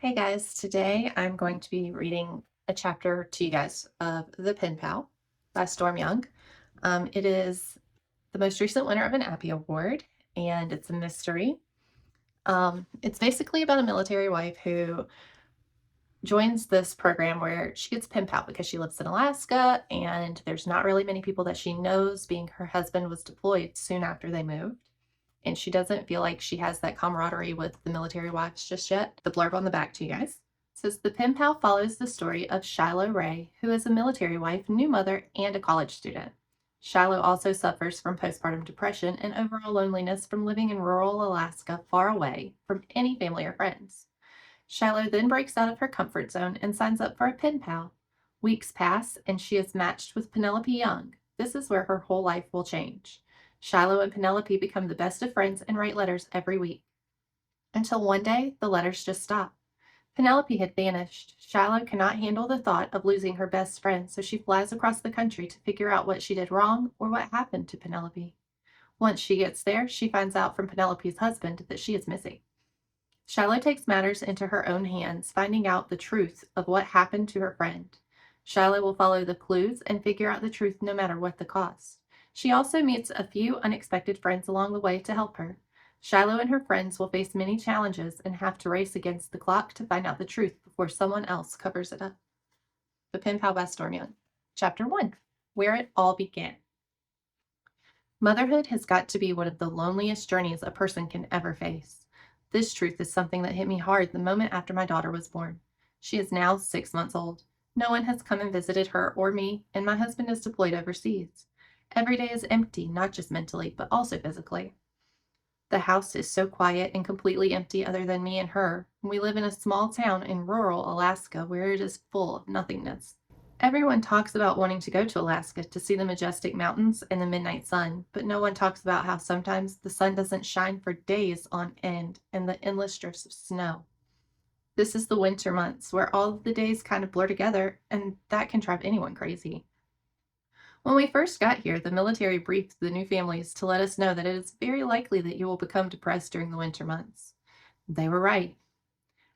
Hey guys, today I'm going to be reading a chapter to you guys of The Pen Pal by Storm Young. It is the most recent winner of an Appy Award, and it's a mystery. It's basically about a military wife who joins this program where she gets pen pal because she lives in Alaska, and there's not really many people that she knows, being her husband was deployed soon after they moved. And she doesn't feel like she has that camaraderie with the military wives just yet. The blurb on the back to you guys says the pen pal follows the story of Shiloh Ray, who is a military wife, new mother, and a college student. Shiloh also suffers from postpartum depression and overall loneliness from living in rural Alaska, far away from any family or friends. Shiloh then breaks out of her comfort zone and signs up for a pen pal. Weeks pass, and she is matched with Penelope Young. This is where her whole life will change. Shiloh and Penelope become the best of friends and write letters every week. Until one day, the letters just stop. Penelope had vanished. Shiloh cannot handle the thought of losing her best friend, so she flies across the country to figure out what she did wrong or what happened to Penelope. Once she gets there, she finds out from Penelope's husband that she is missing. Shiloh takes matters into her own hands, finding out the truth of what happened to her friend. Shiloh will follow the clues and figure out the truth no matter what the cost. She also meets a few unexpected friends along the way to help her. Shiloh and her friends will face many challenges and have to race against the clock to find out the truth before someone else covers it up. The Pen Pal by Storm Young. Chapter 1. Where It All Began. Motherhood has got to be one of the loneliest journeys a person can ever face. This truth is something that hit me hard the moment after my daughter was born. She is now 6 months old. No one has come and visited her or me, and my husband is deployed overseas. Every day is empty, not just mentally, but also physically. The house is so quiet and completely empty other than me and her. We live in a small town in rural Alaska where it is full of nothingness. Everyone talks about wanting to go to Alaska to see the majestic mountains and the midnight sun, but no one talks about how sometimes the sun doesn't shine for days on end and the endless drifts of snow. This is the winter months where all of the days kind of blur together, and that can drive anyone crazy. When we first got here, the military briefed the new families to let us know that it is very likely that you will become depressed during the winter months. They were right.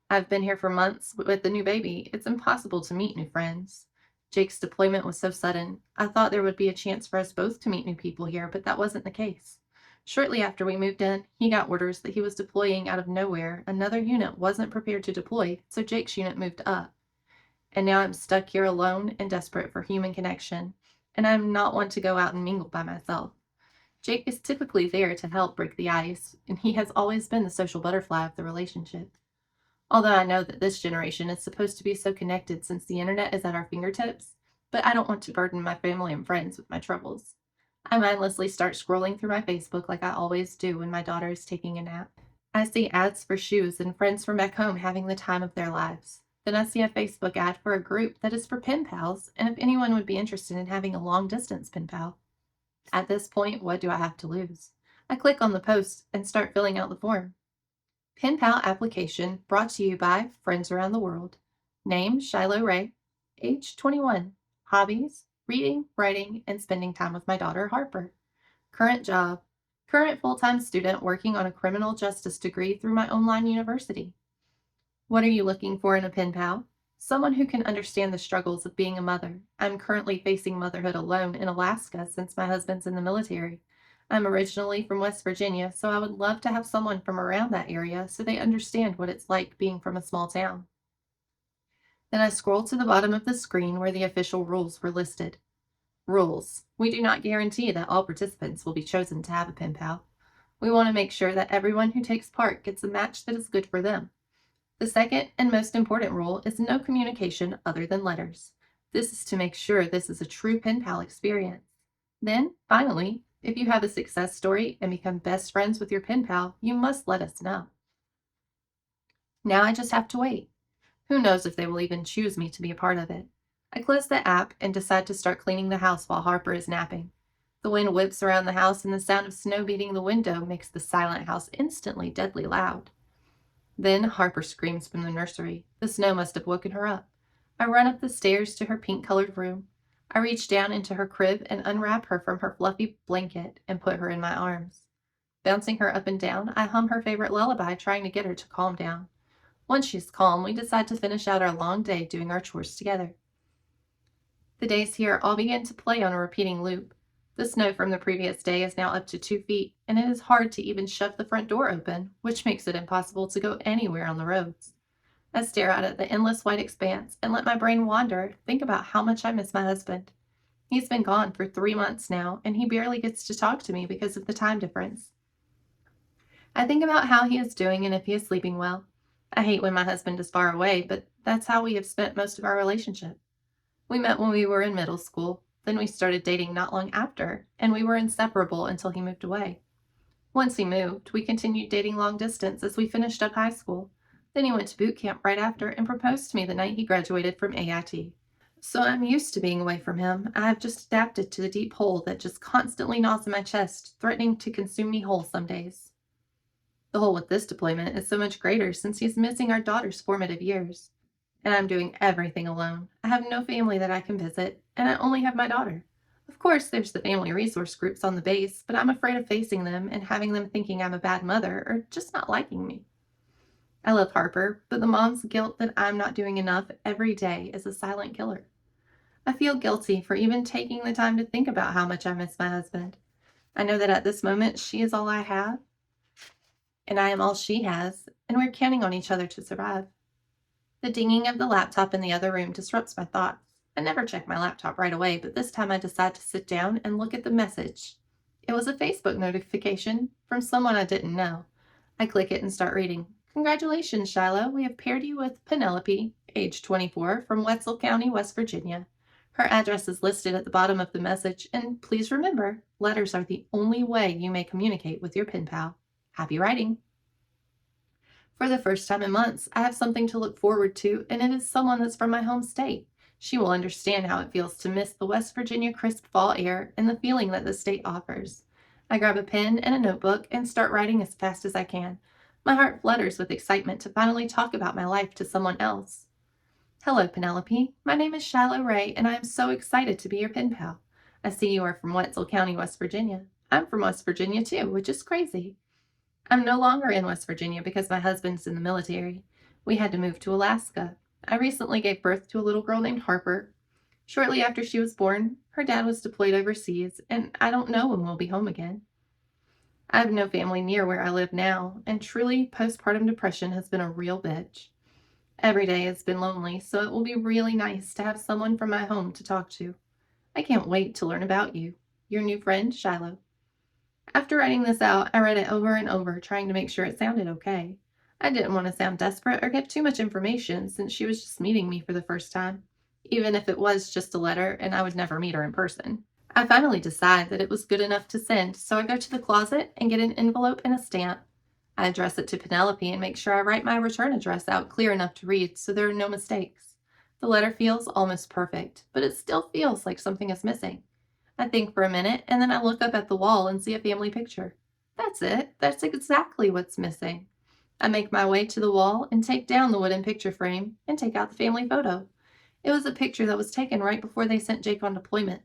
I've been here for months with the new baby. It's impossible to meet new friends. Jake's deployment was so sudden. I thought there would be a chance for us both to meet new people here, but that wasn't the case. Shortly after we moved in, he got orders that he was deploying out of nowhere. Another unit wasn't prepared to deploy, so Jake's unit moved up. And now I'm stuck here alone and desperate for human connection, and I'm not one to go out and mingle by myself. Jake is typically there to help break the ice, and he has always been the social butterfly of the relationship. Although I know that this generation is supposed to be so connected since the internet is at our fingertips, but I don't want to burden my family and friends with my troubles. I mindlessly start scrolling through my Facebook like I always do when my daughter is taking a nap. I see ads for shoes and friends from back home having the time of their lives. Then I see a Facebook ad for a group that is for pen pals, and if anyone would be interested in having a long distance pen pal. At this point, what do I have to lose? I click on the post and start filling out the form. Pen Pal application brought to you by friends around the world. Name, Shiloh Ray. Age, 21. Hobbies, reading, writing, and spending time with my daughter, Harper. Current job, current full-time student working on a criminal justice degree through my online university. What are you looking for in a pen pal? Someone who can understand the struggles of being a mother. I'm currently facing motherhood alone in Alaska since my husband's in the military. I'm originally from West Virginia, so I would love to have someone from around that area so they understand what it's like being from a small town. Then I scroll to the bottom of the screen where the official rules were listed. Rules. We do not guarantee that all participants will be chosen to have a pen pal. We want to make sure that everyone who takes part gets a match that is good for them. The second and most important rule is no communication other than letters. This is to make sure this is a true pen pal experience. Then, finally, if you have a success story and become best friends with your pen pal, you must let us know. Now I just have to wait. Who knows if they will even choose me to be a part of it. I close the app and decide to start cleaning the house while Harper is napping. The wind whips around the house and the sound of snow beating the window makes the silent house instantly deadly loud. Then Harper screams from the nursery. The snow must have woken her up. I run up the stairs to her pink-colored room. I reach down into her crib and unwrap her from her fluffy blanket and put her in my arms. Bouncing her up and down, I hum her favorite lullaby, trying to get her to calm down. Once she's calm, we decide to finish out our long day doing our chores together. The days here all begin to play on a repeating loop. The snow from the previous day is now up to 2 feet, and it is hard to even shove the front door open, which makes it impossible to go anywhere on the roads. I stare out at the endless white expanse and let my brain wander, think about how much I miss my husband. He's been gone for 3 months now, and he barely gets to talk to me because of the time difference. I think about how he is doing and if he is sleeping well. I hate when my husband is far away, but that's how we have spent most of our relationship. We met when we were in middle school, then we started dating not long after, and we were inseparable until he moved away. Once he moved, we continued dating long distance as we finished up high school. Then he went to boot camp right after and proposed to me the night he graduated from AIT. So I'm used to being away from him. I have just adapted to the deep hole that just constantly gnaws in my chest, threatening to consume me whole some days. The hole with this deployment is so much greater since he's missing our daughter's formative years. And I'm doing everything alone. I have no family that I can visit, and I only have my daughter. Of course, there's the family resource groups on the base, but I'm afraid of facing them and having them thinking I'm a bad mother or just not liking me. I love Harper, but the mom's guilt that I'm not doing enough every day is a silent killer. I feel guilty for even taking the time to think about how much I miss my husband. I know that at this moment, she is all I have, and I am all she has, and we're counting on each other to survive. The dinging of the laptop in the other room disrupts my thoughts. I never check my laptop right away, but this time I decide to sit down and look at the message. It was a Facebook notification from someone I didn't know. I click it and start reading. Congratulations, Shiloh. We have paired you with Penelope, age 24, from Wetzel County, West Virginia. Her address is listed at the bottom of the message, and please remember, letters are the only way you may communicate with your pen pal. Happy writing. For the first time in months, I have something to look forward to, and it is someone that's from my home state. She will understand how it feels to miss the West Virginia crisp fall air and the feeling that the state offers. I grab a pen and a notebook and start writing as fast as I can. My heart flutters with excitement to finally talk about my life to someone else. Hello, Penelope. My name is Shiloh Ray, and I am so excited to be your pen pal. I see you are from Wetzel County, West Virginia. I'm from West Virginia, too, which is crazy. I'm no longer in West Virginia because my husband's in the military. We had to move to Alaska. I recently gave birth to a little girl named Harper. Shortly after she was born, her dad was deployed overseas, and I don't know when we'll be home again. I have no family near where I live now, and truly, postpartum depression has been a real bitch. Every day has been lonely, so it will be really nice to have someone from my home to talk to. I can't wait to learn about you. Your new friend, Shiloh. After writing this out, I read it over and over, trying to make sure it sounded okay. I didn't want to sound desperate or give too much information since she was just meeting me for the first time, even if it was just a letter and I would never meet her in person. I finally decide that it was good enough to send, so I go to the closet and get an envelope and a stamp. I address it to Penelope and make sure I write my return address out clear enough to read so there are no mistakes. The letter feels almost perfect, but it still feels like something is missing. I think for a minute, and then I look up at the wall and see a family picture. That's it. That's exactly what's missing. I make my way to the wall and take down the wooden picture frame and take out the family photo. It was a picture that was taken right before they sent Jake on deployment.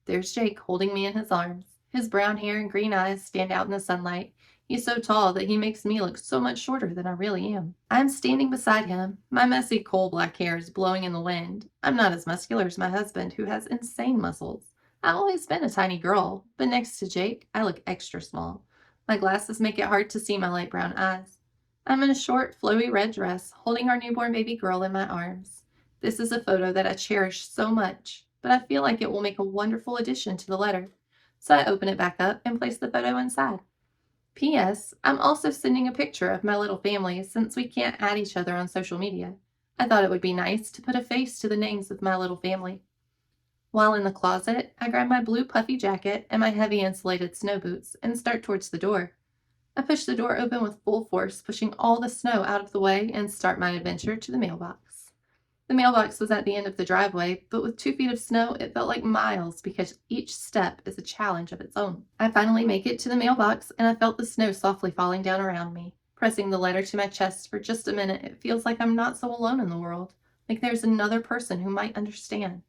There's Jake holding me in his arms. His brown hair and green eyes stand out in the sunlight. He's so tall that he makes me look so much shorter than I really am. I'm standing beside him. My messy coal-black hair is blowing in the wind. I'm not as muscular as my husband, who has insane muscles. I've always been a tiny girl, but next to Jake, I look extra small. My glasses make it hard to see my light brown eyes. I'm in a short, flowy red dress, holding our newborn baby girl in my arms. This is a photo that I cherish so much, but I feel like it will make a wonderful addition to the letter. So I open it back up and place the photo inside. P.S. I'm also sending a picture of my little family since we can't add each other on social media. I thought it would be nice to put a face to the names of my little family. While in the closet, I grab my blue puffy jacket and my heavy insulated snow boots and start towards the door. I push the door open with full force, pushing all the snow out of the way and start my adventure to the mailbox. The mailbox was at the end of the driveway, but with 2 feet of snow, it felt like miles because each step is a challenge of its own. I finally make it to the mailbox, and I felt the snow softly falling down around me. Pressing the letter to my chest for just a minute, it feels like I'm not so alone in the world, like there's another person who might understand.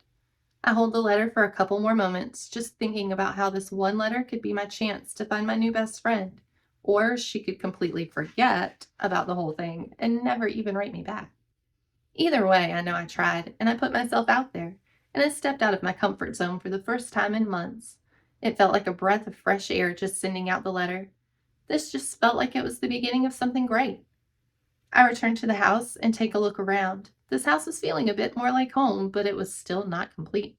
I hold the letter for a couple more moments, just thinking about how this one letter could be my chance to find my new best friend, or she could completely forget about the whole thing and never even write me back. Either way, I know I tried, and I put myself out there, and I stepped out of my comfort zone for the first time in months. It felt like a breath of fresh air just sending out the letter. This just felt like it was the beginning of something great. I returned to the house and take a look around. This house was feeling a bit more like home, but it was still not complete.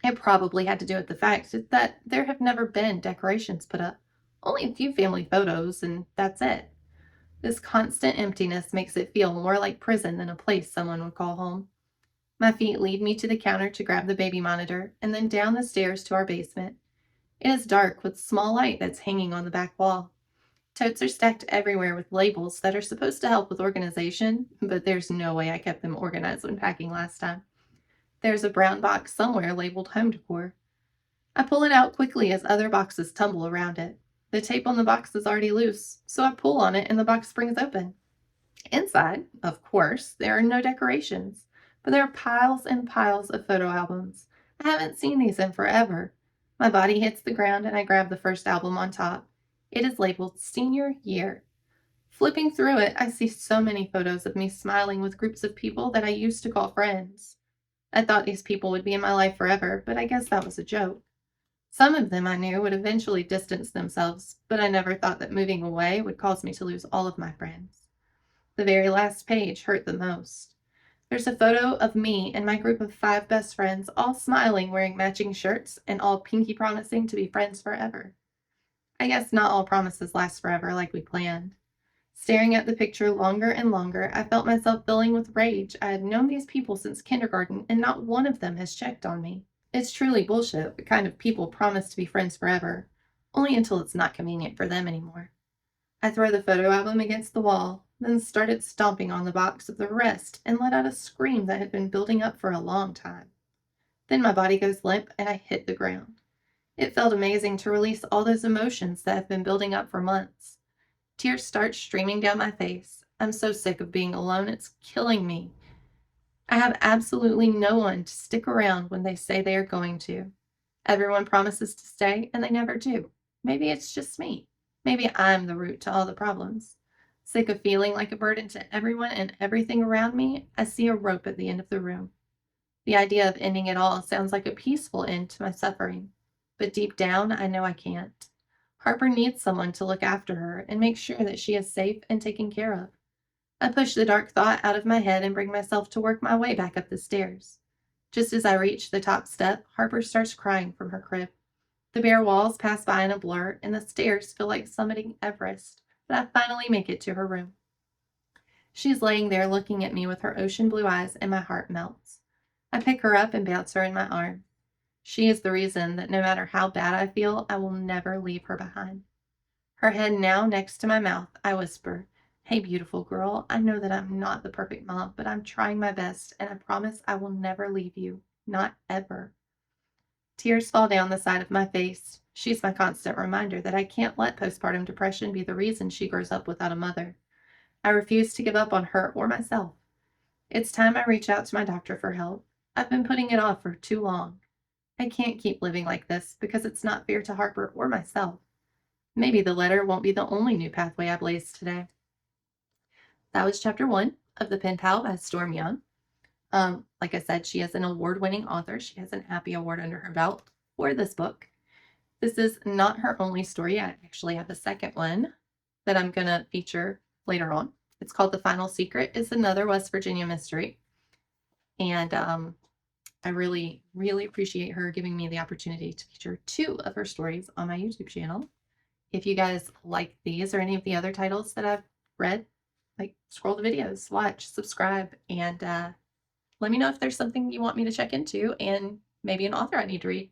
It probably had to do with the fact that there have never been decorations put up, only a few family photos, and that's it. This constant emptiness makes it feel more like prison than a place someone would call home. My feet lead me to the counter to grab the baby monitor, and then down the stairs to our basement. It is dark with small light that's hanging on the back wall. Totes are stacked everywhere with labels that are supposed to help with organization, but there's no way I kept them organized when packing last time. There's a brown box somewhere labeled home decor. I pull it out quickly as other boxes tumble around it. The tape on the box is already loose, so I pull on it and the box springs open. Inside, of course, there are no decorations, but there are piles and piles of photo albums. I haven't seen these in forever. My body hits the ground and I grab the first album on top. It is labeled Senior Year. Flipping through it, I see so many photos of me smiling with groups of people that I used to call friends. I thought these people would be in my life forever, but I guess that was a joke. Some of them I knew would eventually distance themselves, but I never thought that moving away would cause me to lose all of my friends. The very last page hurt the most. There's a photo of me and my group of 5 best friends, all smiling, wearing matching shirts, and all pinky promising to be friends forever. I guess not all promises last forever like we planned. Staring at the picture longer and longer, I felt myself filling with rage. I had known these people since kindergarten, and not one of them has checked on me. It's truly bullshit, the kind of people promise to be friends forever, only until it's not convenient for them anymore. I throw the photo album against the wall, then started stomping on the box of the rest and let out a scream that had been building up for a long time. Then my body goes limp and I hit the ground. It felt amazing to release all those emotions that have been building up for months. Tears start streaming down my face. I'm so sick of being alone, it's killing me. I have absolutely no one to stick around when they say they are going to. Everyone promises to stay, and they never do. Maybe it's just me. Maybe I'm the root to all the problems. Sick of feeling like a burden to everyone and everything around me, I see a rope at the end of the room. The idea of ending it all sounds like a peaceful end to my suffering, but deep down, I know I can't. Harper needs someone to look after her and make sure that she is safe and taken care of. I push the dark thought out of my head and bring myself to work my way back up the stairs. Just as I reach the top step, Harper starts crying from her crib. The bare walls pass by in a blur, and the stairs feel like summiting Everest, but I finally make it to her room. She's laying there looking at me with her ocean blue eyes, and my heart melts. I pick her up and bounce her in my arms. She is the reason that no matter how bad I feel, I will never leave her behind. Her head now next to my mouth, I whisper, "Hey, beautiful girl, I know that I'm not the perfect mom, but I'm trying my best, and I promise I will never leave you. Not ever." Tears fall down the side of my face. She's my constant reminder that I can't let postpartum depression be the reason she grows up without a mother. I refuse to give up on her or myself. It's time I reach out to my doctor for help. I've been putting it off for too long. I can't keep living like this because it's not fair to Harper or myself. Maybe the letter won't be the only new pathway I blaze today. That was chapter 1 of The Pen Pal by Storm Young. Like I said, she is an award-winning author. She has an Appy Award under her belt for this book. This is not her only story. I actually have a second one that I'm going to feature later on. It's called The Final Secret. It's another West Virginia mystery. And I really, really appreciate her giving me the opportunity to feature 2 of her stories on my YouTube channel. If you guys like these or any of the other titles that I've read, like, scroll the videos, watch, subscribe, and let me know if there's something you want me to check into and maybe an author I need to read.